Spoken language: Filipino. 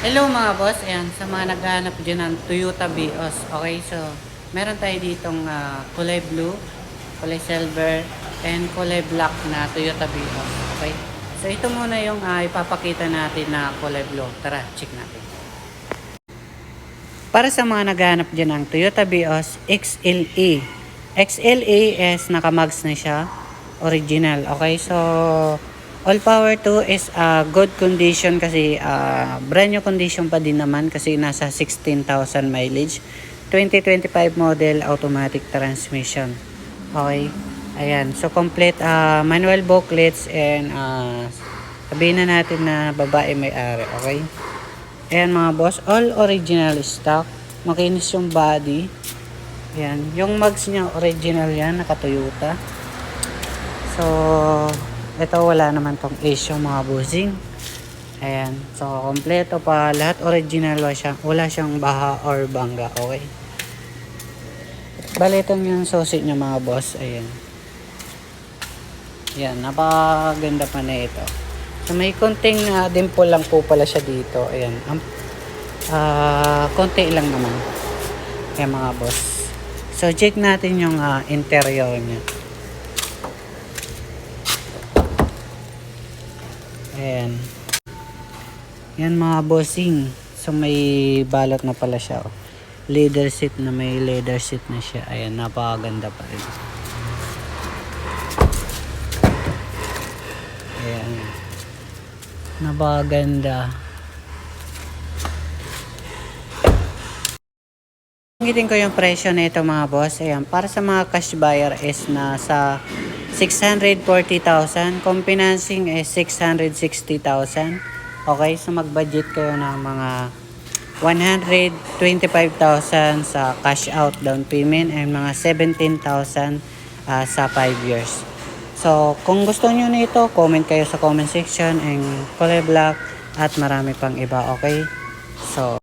Hello mga boss, ayan, sa mga naghahanap dyan ng Toyota Vios. Okay, so meron tayo ditong kulay blue, kulay silver, and kulay black na Toyota Vios. Okay, so ito muna yung ipapakita natin na kulay blue. Tara, check natin. Para sa mga naghahanap dyan ng Toyota Vios XLE. XLE is nakamags na siya, original. Okay, so all power to is good condition kasi brand new condition pa din naman kasi nasa 16,000 mileage. 2025 model automatic transmission. Okay. Ayan. So complete manual booklets and sabihin na natin na babae may-ari. Okay. Ayan mga boss, all original stock. Makinis yung body. Ayan. Yung mags niya original yan, naka Toyota. So ito wala naman tong issue mga bossing. Ayan. So kompleto pa. Lahat original siya. Wala siyang baha or bangga. Okay. Bali itong yung susi niya mga boss. Ayan. Ayan. Napakaganda pa na ito. So may konting dimple lang po pala siya dito. Ayan. Konti lang naman. Ayan mga boss. So check natin yung interior niya. Ayan. Yan mga bossing. So may balot na pala siya. Oh. Leather seat na may leather seat na siya. Ayan, napakaganda pa rin. Ayan. Napakaganda. Ngitin ko yung presyo na ito mga boss. Ayan, para sa mga cash buyer is nasa 640,000. Kung financing is 660,000. Okay, so mag-budget kayo ng mga 125,000 sa cash out down payment and mga 17,000 sa 5 years. So, kung gusto nyo na ito, comment kayo sa comment section and kulay black at marami pang iba, okay? So,